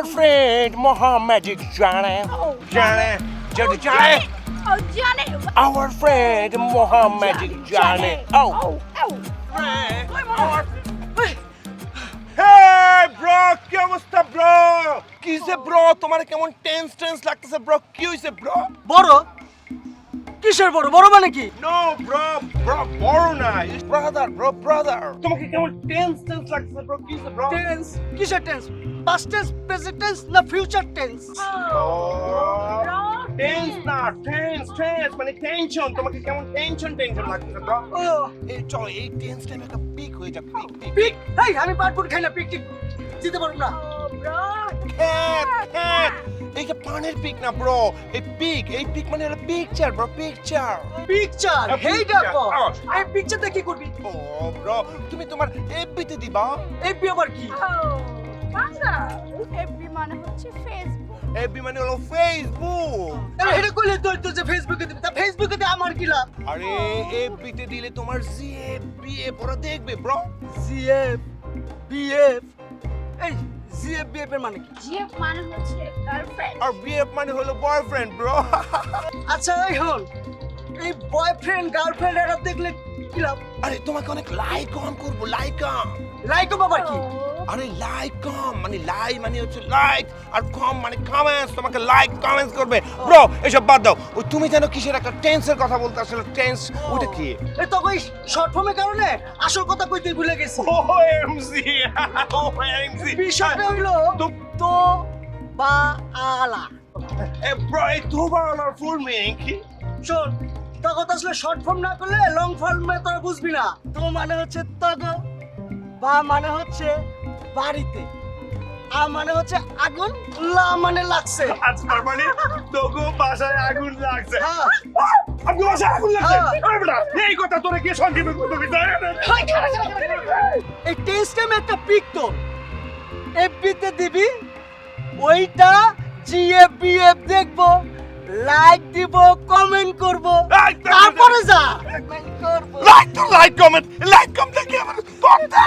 Our friend Mohammed Jane. Jane. Jane. Oh, Johnny. Our friend Mohammed Jane. Oh. Friend. Hey bro, কি অবস্থা bro? কিসে bro? তোমার কেমন tense লাগতেছে bro? কি হইছে bro? বড় কিসের বড় বড় মানে কি No bro, বড় না, it's brother. তোমাকে কেমন টেন্স লাগতেছে bro? কি হইছে bro? টেন্স কিসের tense past tense present tense না ফিউচার টেন্স টেন্স না, টেন্স মানে টেনশন। তোমাকে কেমন টেনশন লাগতেছে bro? ও এই চলো এই টেন্সটা একটা পিক হয়ে যাবে, পিক। পিক হেই আমি পাটপুর খাই না পিক টিক দিতে পারবো না হ্যাঁ, এই যে পানের পিক না ব্রো, এই পিক মানে হলো পিকচার ব্রো, পিকচার। পিকচার হেই দেখো Oh. এই পিকচারটা কি করবি ও ব্রো, তুমি তোমার এফবিতে দিবা। এফবি আবার কি এফবি মানে হচ্ছে ফেসবুক। এফবি মানে হলো ফেসবুক। আরে এটা কইলে তো যে ফেসবুকে দিবি তা ফেসবুকে দিয়ে আমার কি লাভ আরে এফবিতে দিলে তোমার জিএফ বিএফ ওরা দেখবে ব্রো। জিএফ বিএফ এই জিএফ বিএফ এর মানে কি জিএফ মানে হচ্ছে গার্লফ্রেন্ড। আর বিএফ মানে হলো বয়ফ্রেন্ড ব্রো। আচ্ছা এই হল এই বয়ফ্রেন্ড গার্লফ্রেন্ড এরা দেখলে কি লাভ আরে তোমাকে অনেক লাইক অন করবো, লাইক লাইক বাবা কি আরে লাইক কম মানে মানে হচ্ছে লাইক, আর কম মানে কমেন্টস। তোমাকে লাইক কমেন্টস করবে ব্রো। এসব বাদ দাও, ওই তুমি জানো কিসের একটা টেন্সের কথা বলতে আসলে টেন্স ওটা কি? এই তো কই শর্ট ফর্মের কারণে আসল কথা কইতে ভুলে গেছি ওএমজি ওএমজি বিষয়টা হইলো তো বা আলা এ ব্রো, এই তোবার ফুল মিনিং কি? শোন তখন তো আসলে শর্ট ফর্ম না করলে লং ফর্মে তোরা বুঝবি না তো মানে হচ্ছে তগো বা মানে হচ্ছে বাড়িতে আ মানে হচ্ছে আগুন লা মানে লাগছে আজকাল মানে তোগো বাসায় আগুন লাগছে। হ্যাঁ আগুন বাসায় আগুন লাগছে। হ্যাঁ। আরে বেটা, এই কথা তোরে কে সংক্ষেপে করতে এই টেস্ট টাইম একটা পিক তো এফবিতে দিবি ওইটা জিএফবিএফ দেখবো লাইক দিব কমেন্ট করব তারপরে যা কমেন্ট করব লাইক কমেন্ট কি আমার করতে